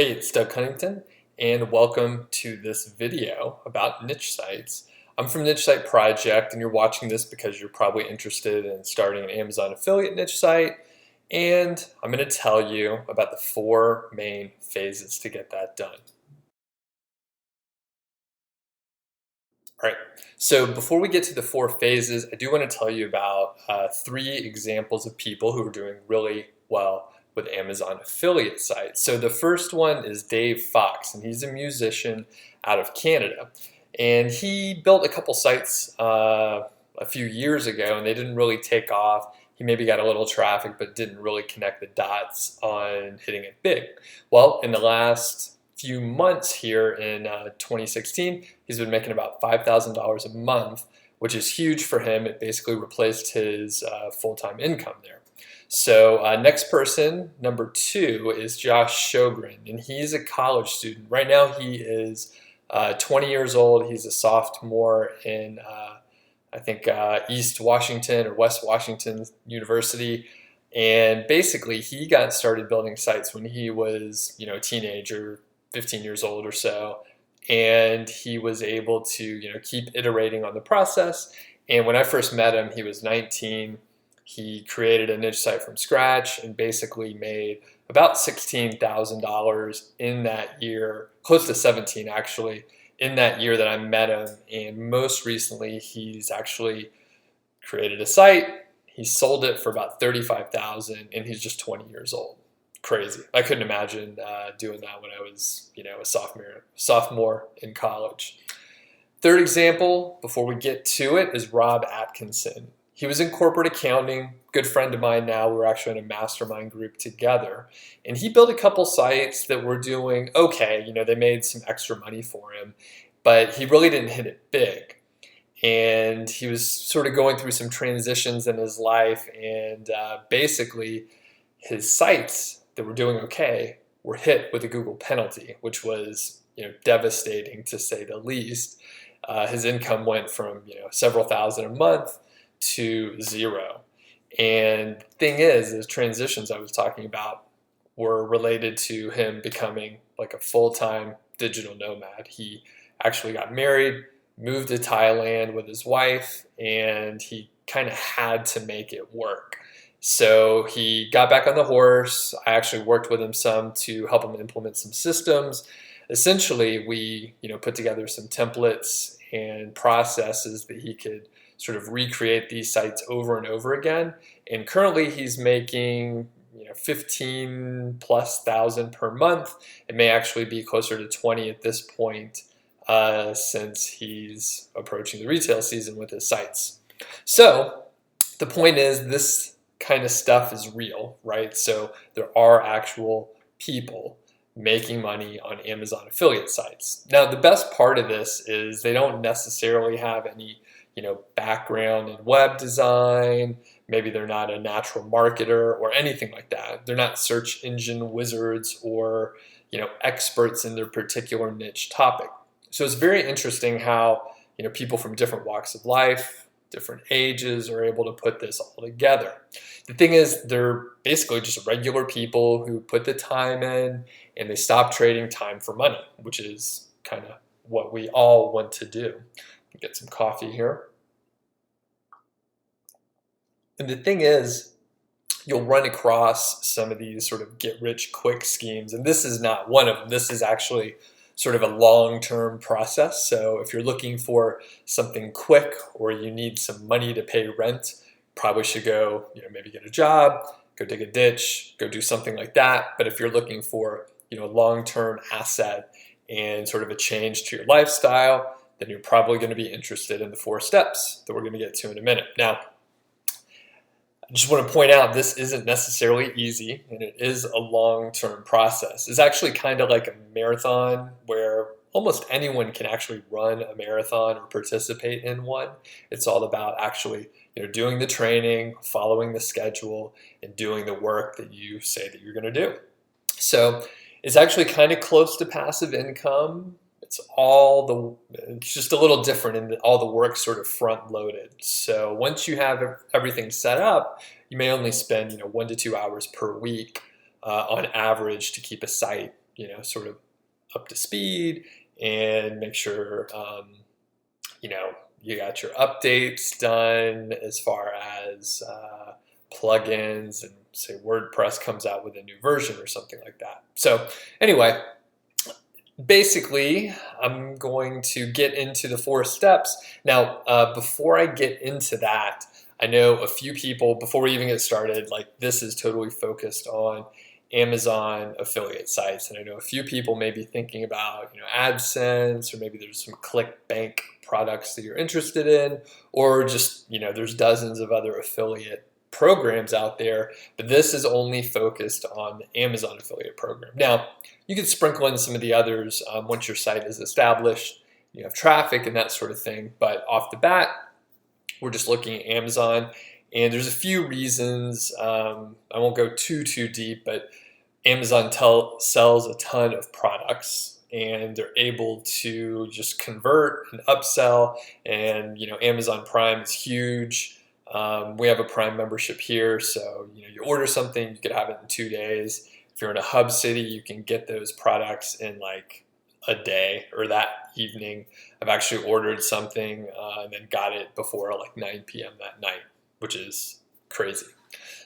Hey, it's Cunnington, and welcome to this video about niche sites. I'm from Niche Site Project, and you're watching this because you're probably interested in starting an Amazon affiliate niche site, and I'm going to tell you about the 4 main phases to get that done. All right, so before we get to the 4 phases, I do want to tell you about 3 examples of people who are doing really well with Amazon affiliate sites. So the first one is Dave Fox, and he's a musician out of Canada. And he built a couple sites a few years ago, and they didn't really take off. He maybe got a little traffic, but didn't really connect the dots on hitting it big. Well, in the last few months here in 2016, he's been making about $5,000 a month, which is huge for him. It basically replaced his full-time income there. So next person, number 2, is Josh Shogren, and he's a college student. Right now he is 20 years old. He's a sophomore in I think East Washington or West Washington University. And basically he got started building sites when he was, a teenager, 15 years old or so, and he was able to keep iterating on the process. And when I first met him, he was 19. He created a niche site from scratch and basically made about $16,000 in that year, close to 17 actually, in that year that I met him. And most recently he's actually created a site, he sold it for about $35,000, and he's just 20 years old. Crazy. I couldn't imagine doing that when I was, a sophomore in college. Third example, before we get to it, is Rob Atkinson. He was in corporate accounting, good friend of mine now. We're actually in a mastermind group together. And he built a couple sites that were doing okay. They made some extra money for him, but he really didn't hit it big. And he was sort of going through some transitions in his life, and basically his sites that were doing okay were hit with a Google penalty, which was devastating to say the least. His income went from several thousand a month to 0. And the thing is, the transitions I was talking about were related to him becoming like a full-time digital nomad. He actually got married, moved to Thailand with his wife, and he kind of had to make it work. So he got back on the horse. I actually worked with him some to help him implement some systems. Essentially, we put together some templates and processes that he could sort of recreate these sites over and over again. And currently he's making 15+ thousand per month. It may actually be closer to 20 at this point since he's approaching the retail season with his sites. So the point is, this kind of stuff is real, right? So there are actual people making money on Amazon affiliate sites. Now, the best part of this is they don't necessarily have any background in web design. Maybe they're not a natural marketer or anything like that. They're not search engine wizards or experts in their particular niche topic. So it's very interesting how people from different walks of life, different ages, are able to put this all together. The thing is, they're basically just regular people who put the time in, and they stop trading time for money, which is kind of what we all want to do. Get some coffee here. And the thing is, you'll run across some of these sort of get-rich-quick schemes, and this is not one of them. This is actually sort of a long-term process. So if you're looking for something quick or you need some money to pay rent, probably should go, maybe get a job, go dig a ditch, go do something like that. But if you're looking for, a long-term asset and sort of a change to your lifestyle, then you're probably going to be interested in the 4 steps that we're going to get to in a minute. Now, I just want to point out, this isn't necessarily easy, and it is a long-term process. It's actually kind of like a marathon where almost anyone can actually run a marathon or participate in one. It's all about actually doing the training, following the schedule, and doing the work that you say that you're going to do. So it's actually kind of close to passive income. It's just a little different in that all the work's sort of front loaded. So once you have everything set up, you may only spend 1 to 2 hours per week on average to keep a site sort of up to speed and make sure, you got your updates done as far as plugins, and say WordPress comes out with a new version or something like that. So anyway, basically, I'm going to get into the 4 steps. Now, before I get into that, I know a few people, before we even get started, like this is totally focused on Amazon affiliate sites. And I know a few people may be thinking about, AdSense, or maybe there's some ClickBank products that you're interested in, or just, there's dozens of other affiliate programs out there, but this is only focused on the Amazon affiliate program. Now, you can sprinkle in some of the others once your site is established, you have traffic and that sort of thing, but off the bat, we're just looking at Amazon, and there's a few reasons. I won't go too deep, but Amazon sells a ton of products, and they're able to just convert and upsell, and Amazon Prime is huge. We have a Prime membership here, so you order something, you could have it in 2 days. If you're in a hub city, you can get those products in like a day or that evening. I've actually ordered something and then got it before like 9 p.m. that night, which is crazy.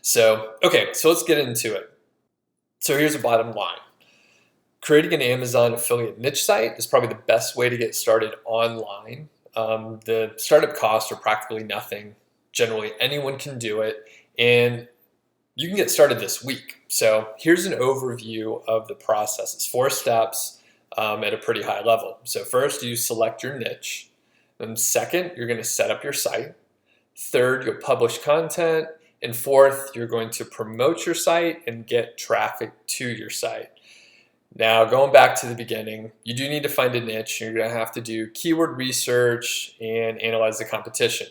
So, okay, so let's get into it. So here's the bottom line. Creating an Amazon affiliate niche site is probably the best way to get started online. The startup costs are practically nothing. Generally, anyone can do it, and you can get started this week. So here's an overview of the process. It's 4 steps at a pretty high level. So first, you select your niche. Then second, you're going to set up your site. Third, you'll publish content. And fourth, you're going to promote your site and get traffic to your site. Now, going back to the beginning, you do need to find a niche. You're going to have to do keyword research and analyze the competition.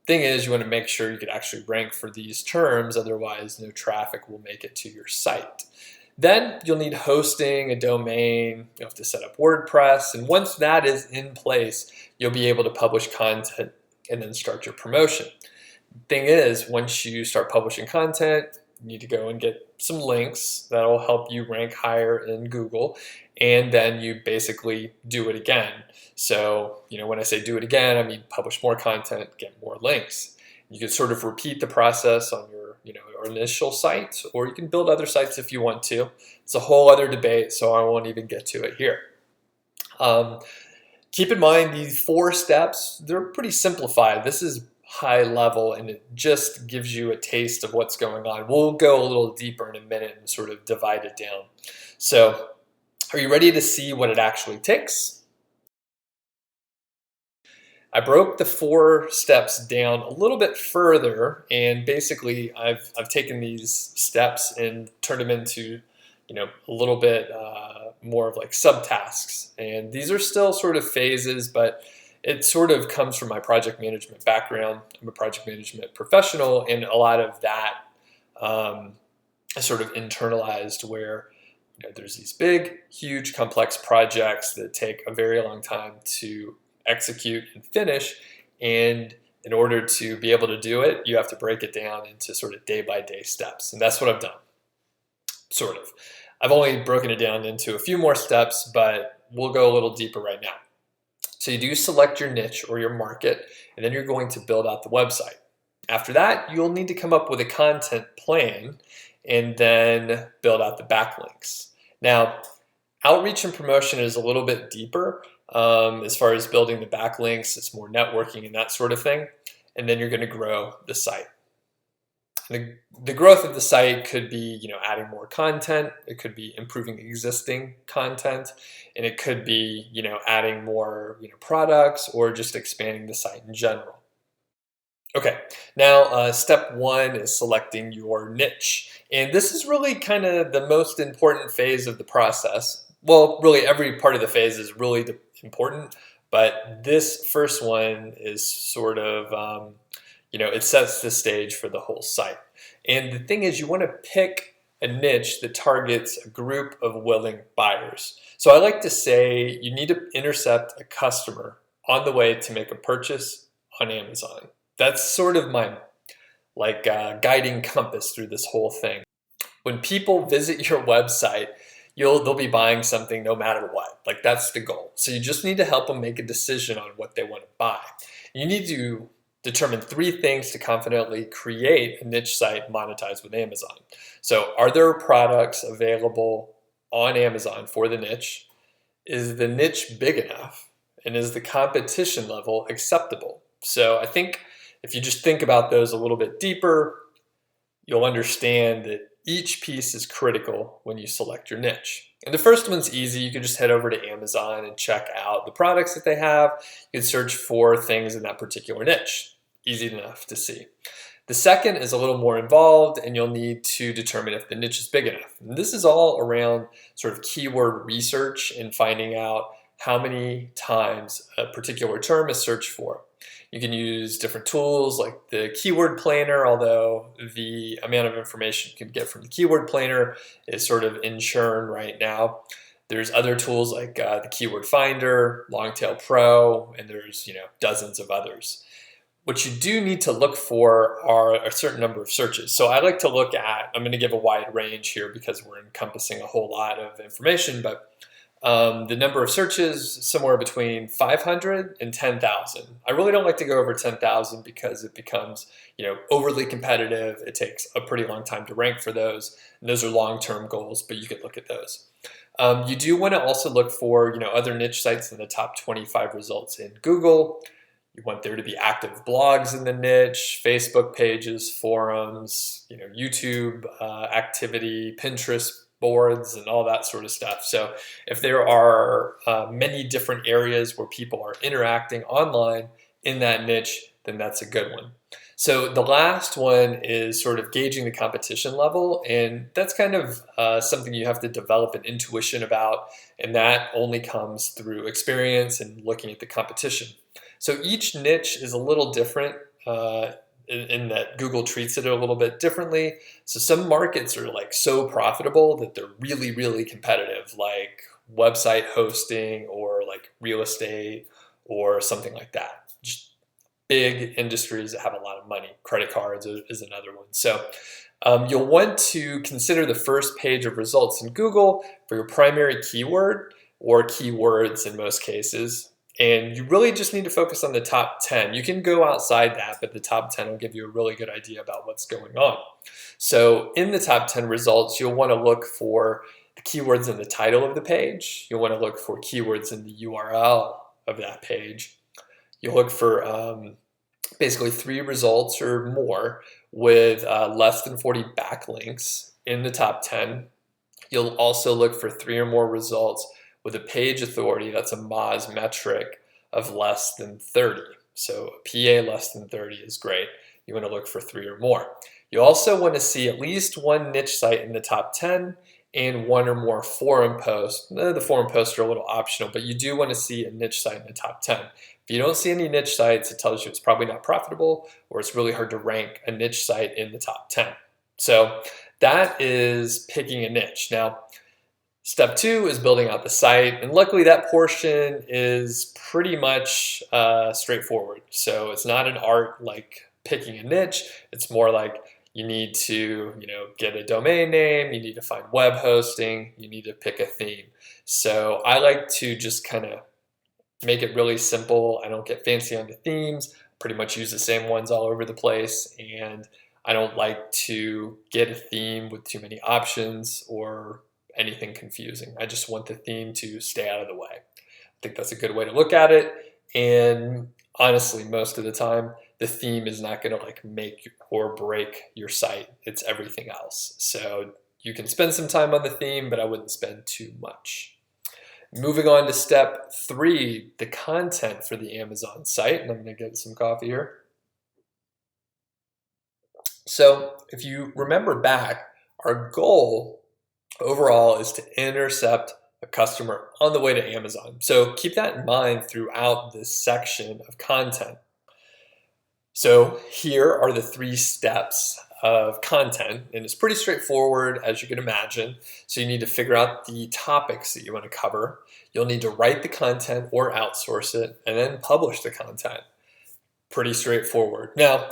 Thing is, you want to make sure you can actually rank for these terms, otherwise no traffic will make it to your site. Then you'll need hosting, a domain, you'll have to set up WordPress, and once that is in place, you'll be able to publish content and then start your promotion. Thing is, once you start publishing content, you need to go and get some links that'll help you rank higher in Google, and then you basically do it again. So, when I say do it again, I mean publish more content, get more links. You can sort of repeat the process on your, your initial site, or you can build other sites if you want to. It's a whole other debate, so I won't even get to it here. Keep in mind these 4 steps, they're pretty simplified. This is high level, and it just gives you a taste of what's going on. We'll go a little deeper in a minute and sort of divide it down. So, are you ready to see what it actually takes? I broke the 4 steps down a little bit further, and basically I've taken these steps and turned them into a little bit more of like subtasks. And these are still sort of phases, but it sort of comes from my project management background. I'm a project management professional, and a lot of that I sort of internalized, where there's these big, huge, complex projects that take a very long time to execute and finish, and in order to be able to do it, you have to break it down into sort of day-by-day steps, and that's what I've done, sort of. I've only broken it down into a few more steps, but we'll go a little deeper right now. So you do select your niche or your market, and then you're going to build out the website. After that, you'll need to come up with a content plan and then build out the backlinks. Now, outreach and promotion is a little bit deeper. As far as building the backlinks, it's more networking and that sort of thing. And then you're going to grow the site. The growth of the site could be, adding more content. It could be improving existing content, and it could be, adding more, products, or just expanding the site in general. Okay, now step 1 is selecting your niche, and this is really kind of the most important phase of the process. Well, really every part of the phase is really important, but this first one is sort of, it sets the stage for the whole site. And the thing is, you want to pick a niche that targets a group of willing buyers. So I like to say you need to intercept a customer on the way to make a purchase on Amazon. That's sort of my guiding compass through this whole thing. When people visit your website, they'll be buying something no matter what. Like that's the goal. So you just need to help them make a decision on what they want to buy. You need to determine 3 things to confidently create a niche site monetized with Amazon. So are there products available on Amazon for the niche? Is the niche big enough? And is the competition level acceptable? So I think if you just think about those a little bit deeper, you'll understand that each piece is critical when you select your niche. And the first one's easy. You can just head over to Amazon and check out the products that they have. You can search for things in that particular niche. Easy enough to see. The second is a little more involved, and you'll need to determine if the niche is big enough. And this is all around sort of keyword research and finding out how many times a particular term is searched for. You can use different tools like the keyword planner, although the amount of information you can get from the keyword planner is sort of in churn right now. There's other tools like the keyword finder, Longtail Pro, and there's dozens of others. What you do need to look for are a certain number of searches. So I like to look at, I'm going to give a wide range here because we're encompassing a whole lot of information, but the number of searches somewhere between 500 and 10,000. I really don't like to go over 10,000 because it becomes overly competitive. It takes a pretty long time to rank for those, and those are long-term goals, but you could look at those. You do want to also look for other niche sites in the top 25 results in Google. You want there to be active blogs in the niche, Facebook pages, forums, YouTube activity, Pinterest boards, and all that sort of stuff. So if there are many different areas where people are interacting online in that niche, then that's a good one. So the last one is sort of gauging the competition level, and that's kind of something you have to develop an intuition about, and that only comes through experience and looking at the competition. So each niche is a little different in that Google treats it a little bit differently. So some markets are like so profitable that they're really, really competitive, like website hosting or like real estate or something like that. Just big industries that have a lot of money. Credit cards is another one. So you'll want to consider the first page of results in Google for your primary keyword or keywords in most cases. And you really just need to focus on the top 10. You can go outside that, but the top 10 will give you a really good idea about what's going on. So in the top 10 results, you'll want to look for the keywords in the title of the page. You'll want to look for keywords in the URL of that page. You'll look for basically 3 results or more with less than 40 backlinks in the top 10. You'll also look for 3 or more results with a page authority, that's a Moz metric, of less than 30. So a PA less than 30 is great. You want to look for 3 or more. You also want to see at least 1 niche site in the top 10 and 1 or more forum posts. The forum posts are a little optional, but you do want to see a niche site in the top 10. If you don't see any niche sites, it tells you it's probably not profitable or it's really hard to rank a niche site in the top 10. So that is picking a niche. Now, step 2 is building out the site, and luckily that portion is pretty much straightforward. So it's not an art like picking a niche. It's more like you need to get a domain name, you need to find web hosting, you need to pick a theme. So I like to just kind of make it really simple. I don't get fancy on the themes. I pretty much use the same ones all over the place, and I don't like to get a theme with too many options or anything confusing. I just want the theme to stay out of the way. I think that's a good way to look at it. And honestly, most of the time, the theme is not going to like make or break your site. It's everything else. So you can spend some time on the theme, but I wouldn't spend too much. Moving on to step 3, the content for the Amazon site. And I'm going to get some coffee here. So if you remember back, our goal overall is to intercept a customer on the way to Amazon. So keep that in mind throughout this section of content. So here are the 3 steps of content, and it's pretty straightforward as you can imagine. So you need to figure out the topics that you want to cover. You'll need to write the content or outsource it, and then publish the content. Pretty straightforward. Now,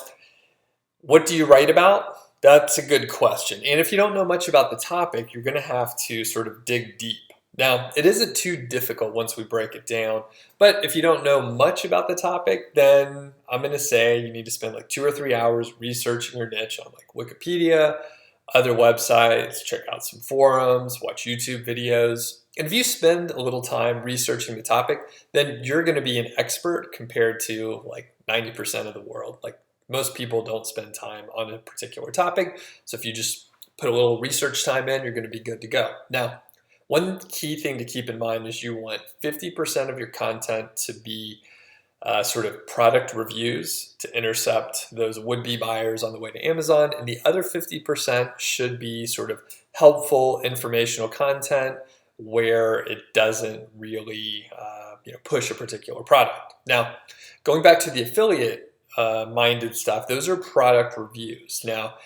what do you write about? That's a good question. And if you don't know much about the topic, you're going to have to sort of dig deep. Now, it isn't too difficult once we break it down, but if you don't know much about the topic, then I'm going to say you need to spend like 2 or 3 hours researching your niche on like Wikipedia, other websites, check out some forums, watch YouTube videos. And if you spend a little time researching the topic, then you're going to be an expert compared to like 90% of the world. Like most people don't spend time on a particular topic. So if you just put a little research time in, you're going to be good to go. Now, one key thing to keep in mind is you want 50% of your content to be sort of product reviews to intercept those would-be buyers on the way to Amazon, and the other 50% should be sort of helpful informational content where it doesn't really push a particular product. Now, going back to the affiliate minded stuff, those are product reviews. Now,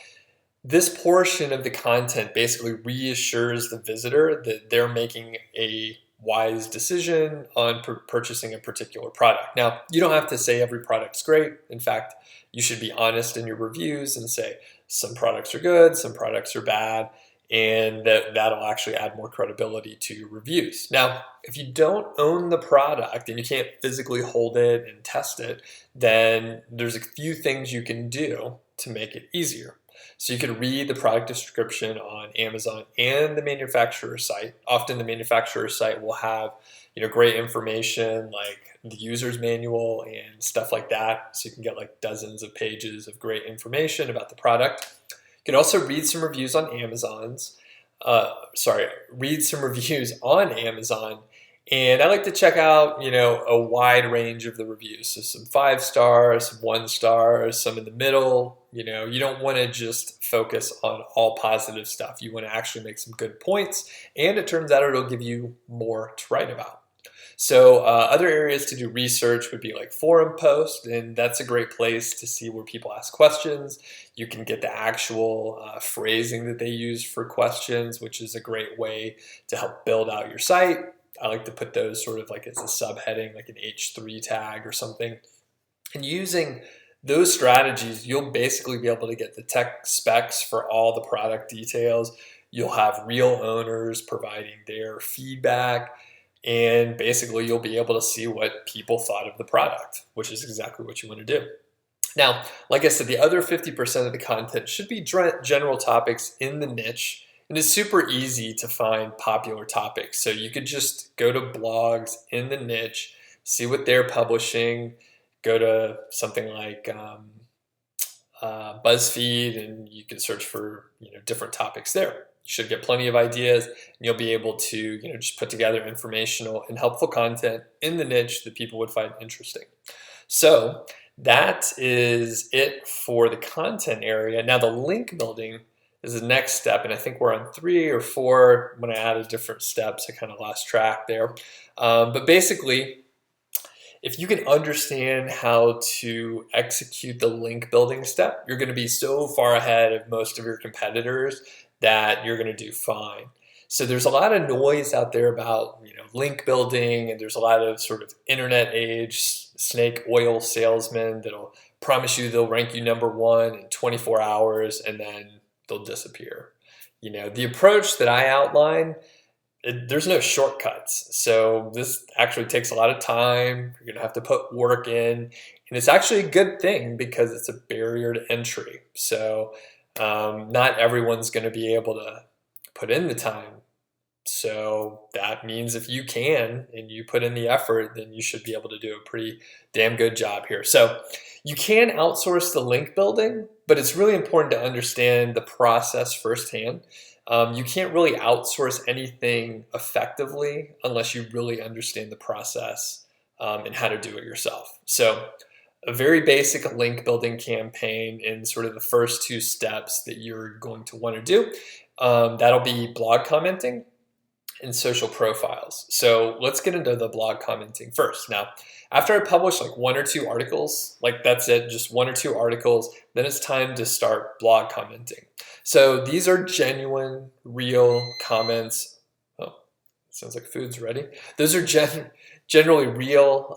this portion of the content basically reassures the visitor that they're making a wise decision on purchasing a particular product. Now, you don't have to say every product's great. In fact, you should be honest in your reviews and say some products are good, some products are bad, and that'll actually add more credibility to your reviews. Now, if you don't own the product and you can't physically hold it and test it, then there's a few things you can do to make it easier. So you can read the product description on Amazon and the manufacturer site. Often the manufacturer site will have great information like the user's manual and stuff like that. So you can get like dozens of pages of great information about the product. You can also read some reviews on read some reviews on Amazon. And I like to check out, a wide range of the reviews. So some 5 stars, some 1 stars, some in the middle. You don't want to just focus on all positive stuff. You want to actually make some good points. And it turns out it'll give you more to write about. So other areas to do research would be like forum posts, and that's a great place to see where people ask questions. You can get the actual phrasing that they use for questions, which is a great way to help build out your site. I like to put those sort of like as a subheading, like an H3 tag or something. And using those strategies, you'll basically be able to get the tech specs for all the product details. You'll have real owners providing their feedback, and basically you'll be able to see what people thought of the product, which is exactly what you want to do. Now, like I said, the other 50% of the content should be general topics in the niche. And it's super easy to find popular topics. So you could just go to blogs in the niche, see what they're publishing, go to something like BuzzFeed, and you can search for different topics there. You should get plenty of ideas, and you'll be able to just put together informational and helpful content in the niche that people would find interesting. So that is it for the content area. Now the link building is the next step, and I think we're on 3 or 4. When I added different steps, I kind of lost track there. But basically, if you can understand how to execute the link building step, you're going to be so far ahead of most of your competitors that you're going to do fine. So there's a lot of noise out there about link building, and there's a lot of sort of internet age snake oil salesmen that'll promise you they'll rank you #1 in 24 hours, and then they'll disappear. The approach that I outline, there's no shortcuts. So this actually takes a lot of time. You're gonna have to put work in, and it's actually a good thing because it's a barrier to entry. So not everyone's gonna be able to put in the time. So that means if you can and you put in the effort, then you should be able to do a pretty damn good job here. So you can outsource the link building, but it's really important to understand the process firsthand. You can't really outsource anything effectively unless you really understand the process and how to do it yourself. So a very basic link building campaign in sort of the first 2 steps that you're going to want to do. That'll be blog commenting and social profiles. So let's get into the blog commenting first. Now, after I publish like 1 or 2 articles, like that's it, just 1 or 2 articles, then it's time to start blog commenting. So these are genuine, real comments. Oh, sounds like food's ready. Those are generally real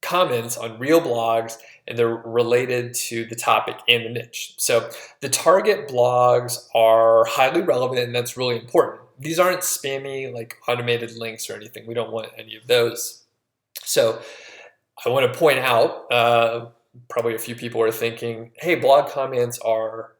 comments on real blogs, and they're related to the topic and the niche. So the target blogs are highly relevant, and that's really important. These aren't spammy, like automated links or anything. We don't want any of those. So I want to point out, probably a few people are thinking, hey, blog comments are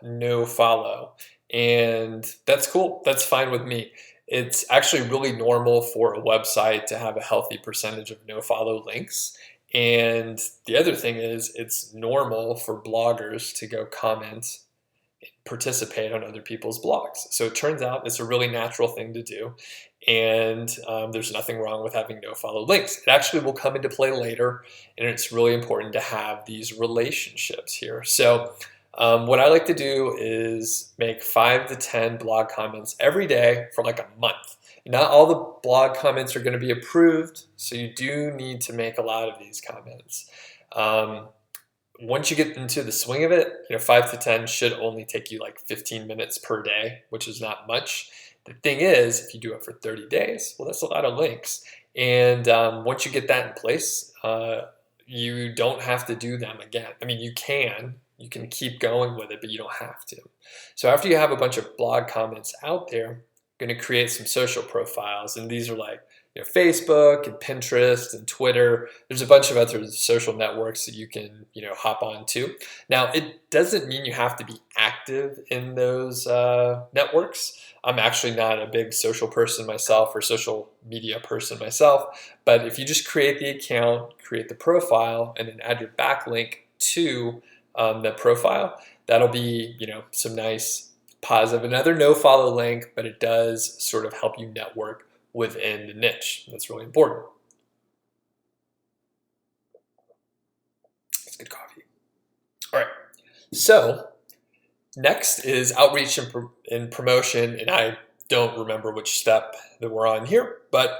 no follow. And that's cool. That's fine with me. It's actually really normal for a website to have a healthy percentage of no follow links. And the other thing is, it's normal for bloggers to go comment, participate on other people's blogs. So it turns out it's a really natural thing to do. And there's nothing wrong with having no follow links. It actually will come into play later, and it's really important to have these relationships here. So what I like to do is make 5 to 10 blog comments every day for like a month. Not all the blog comments are going to be approved, so you do need to make a lot of these comments. Once you get into the swing of it, 5 to 10 should only take you like 15 minutes per day, which is not much. The thing is, if you do it for 30 days, well, that's a lot of links. And once you get that in place, you don't have to do them again. I mean, you can keep going with it, but you don't have to. So after you have a bunch of blog comments out there, you're going to create some social profiles. And these are like Facebook and Pinterest and Twitter. There's a bunch of other social networks that you can hop on to. Now, it doesn't mean you have to be active in those networks. I'm actually not a big social person myself, or social media person myself, but if you just create the account, create the profile, and then add your backlink to the profile, that'll be some nice positive. Another no follow link, but it does sort of help you network within the niche. That's really important. It's good coffee. All right, so next is outreach and promotion, and I don't remember which step that we're on here, but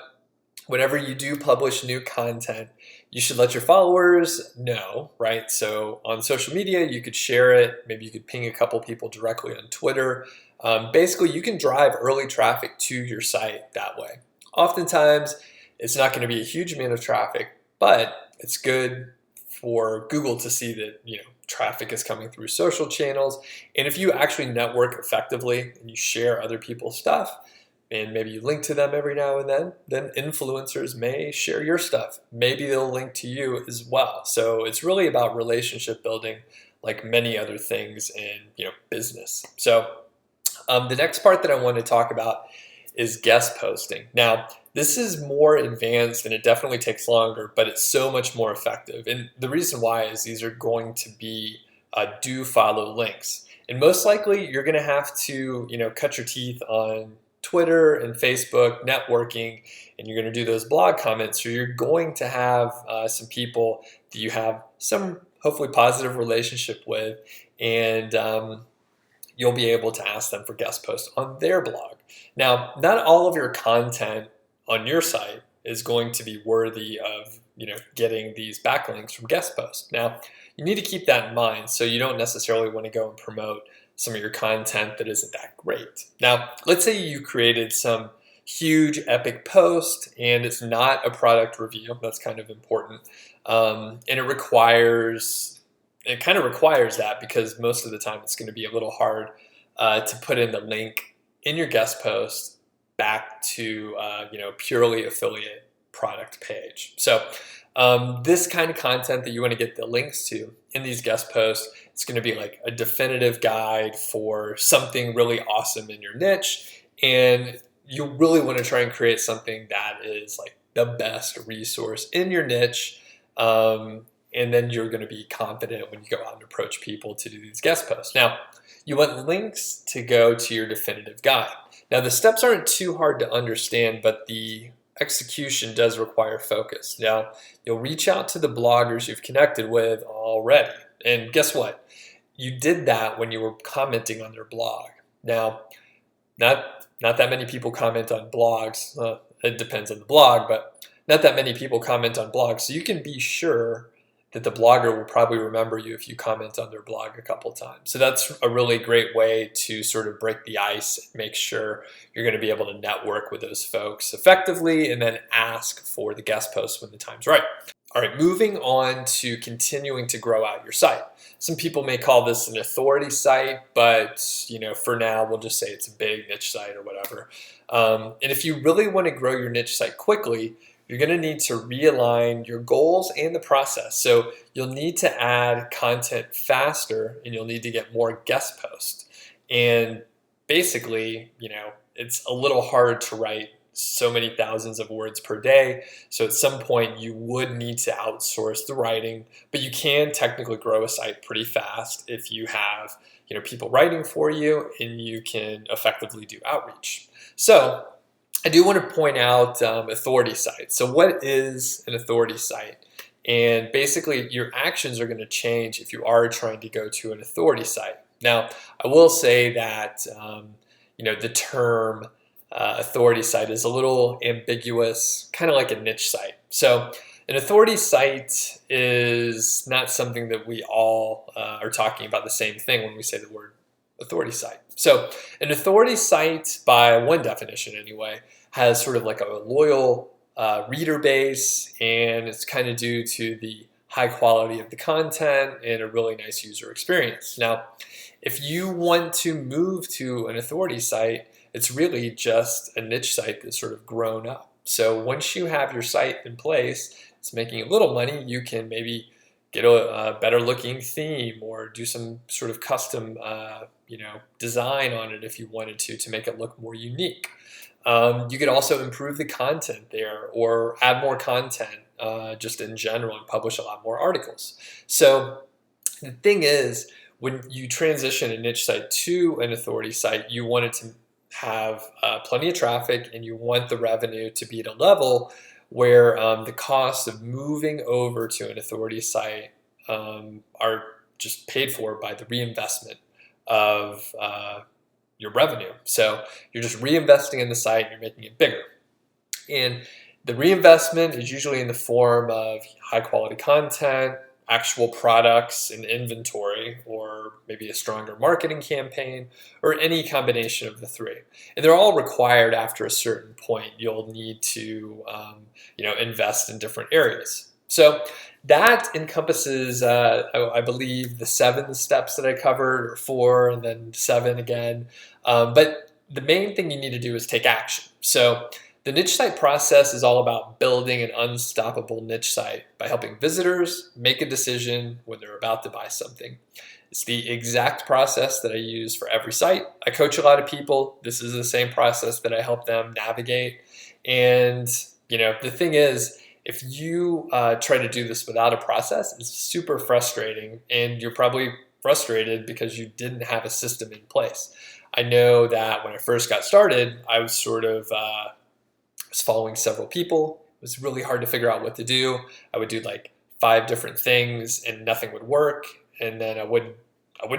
whenever you do publish new content, you should let your followers know, right? So on social media, you could share it. Maybe you could ping a couple people directly on Twitter. Basically, you can drive early traffic to your site that way. Oftentimes, it's not going to be a huge amount of traffic, but it's good for Google to see that traffic is coming through social channels. And if you actually network effectively and you share other people's stuff, and maybe you link to them every now and then influencers may share your stuff. Maybe they'll link to you as well. So it's really about relationship building, like many other things in business. So the next part that I want to talk about is guest posting. Now, this is more advanced and it definitely takes longer, but it's so much more effective. And the reason why is these are going to be do follow links. And most likely you're going to have to cut your teeth on Twitter and Facebook networking, and you're going to do those blog comments. So you're going to have some people that you have some hopefully positive relationship with, and you'll be able to ask them for guest posts on their blog. Now, not all of your content on your site is going to be worthy of getting these backlinks from guest posts. Now, you need to keep that in mind, so you don't necessarily want to go and promote some of your content that isn't that great. Now, let's say you created some huge epic post and it's not a product review. That's kind of important. And it kind of requires that because most of the time it's going to be a little hard to put in the link in your guest post back to purely affiliate product page. So this kind of content that you want to get the links to in these guest posts, it's going to be like a definitive guide for something really awesome in your niche, and you really want to try and create something that is like the best resource in your niche, and then you're going to be confident when you go out and approach people to do these guest posts. Now, you want links to go to your definitive guide. Now, the steps aren't too hard to understand, but the execution does require focus. Now, you'll reach out to the bloggers you've connected with already. And guess what? You did that when you were commenting on their blog. Now, not that many people comment on blogs. It depends on the blog, but not that many people comment on blogs. So you can be sure that the blogger will probably remember you if you comment on their blog a couple times. So that's a really great way to sort of break the ice and make sure you're going to be able to network with those folks effectively and then ask for the guest posts when the time's right. All right, moving on to continuing to grow out your site. Some people may call this an authority site, but for now, we'll just say it's a big niche site or whatever. And if you really want to grow your niche site quickly, you're going to need to realign your goals and the process. So you'll need to add content faster, and you'll need to get more guest posts. And basically, it's a little hard to write so many thousands of words per day. So at some point you would need to outsource the writing, but you can technically grow a site pretty fast if you have people writing for you and you can effectively do outreach. So I do want to point out authority sites. So what is an authority site? And basically your actions are going to change if you are trying to go to an authority site. Now, I will say that the term authority site is a little ambiguous, kind of like a niche site. So an authority site is not something that we all are talking about the same thing when we say the word authority site. So an authority site, by one definition anyway, has sort of like a loyal reader base, and it's kind of due to the high quality of the content and a really nice user experience. Now, if you want to move to an authority site, it's really just a niche site that's sort of grown up. So once you have your site in place, it's making a little money, you can maybe get a better looking theme or do some sort of custom design on it if you wanted to make it look more unique. You could also improve the content there or add more content just in general and publish a lot more articles. So the thing is, when you transition a niche site to an authority site, you want it to have plenty of traffic, and you want the revenue to be at a level where the costs of moving over to an authority site are just paid for by the reinvestment of your revenue. So you're just reinvesting in the site and you're making it bigger. And the reinvestment is usually in the form of high quality content, actual products and inventory, or maybe a stronger marketing campaign, or any combination of the three. And they're all required after a certain point. You'll need to invest in different areas. So that encompasses, I believe, the 7 steps that I covered, or 4, and then 7 again. But the main thing you need to do is take action. So the niche site process is all about building an unstoppable niche site by helping visitors make a decision when they're about to buy something. It's the exact process that I use for every site. I coach a lot of people. This is the same process that I help them navigate. And the thing is, if you try to do this without a process, it's super frustrating, and you're probably frustrated because you didn't have a system in place. I know that when I first got started, I was sort of was following several people. It was really hard to figure out what to do. I would do like 5 different things and nothing would work. And then I wouldn't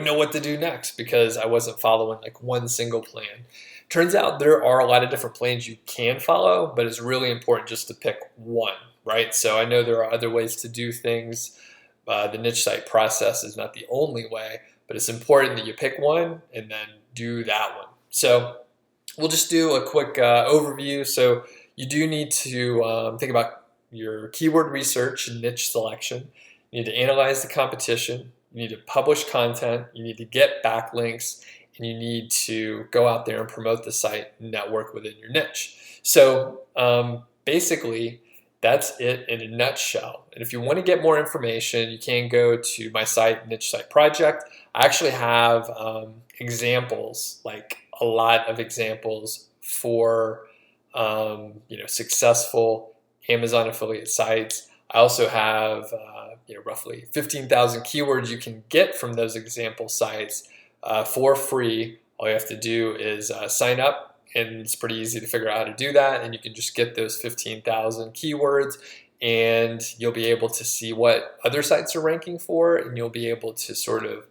know what to do next because I wasn't following like one single plan. Turns out there are a lot of different plans you can follow, but it's really important just to pick one, right? So I know there are other ways to do things. The niche site process is not the only way, but it's important that you pick one and then do that one. So we'll just do a quick overview. So you do need to think about your keyword research and niche selection. You need to analyze the competition. You need to publish content. You need to get backlinks. And you need to go out there and promote the site and network within your niche. So basically, that's it in a nutshell. And if you want to get more information, you can go to my site, Niche Site Project. I actually have examples, like a lot of examples for successful Amazon affiliate sites. I also have roughly 15,000 keywords you can get from those example sites for free. All you have to do is sign up, and it's pretty easy to figure out how to do that. And you can just get those 15,000 keywords, and you'll be able to see what other sites are ranking for, and you'll be able to sort of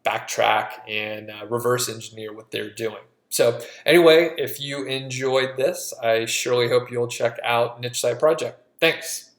backtrack and reverse engineer what they're doing. So anyway, if you enjoyed this, I surely hope you'll check out Niche Site Project. Thanks.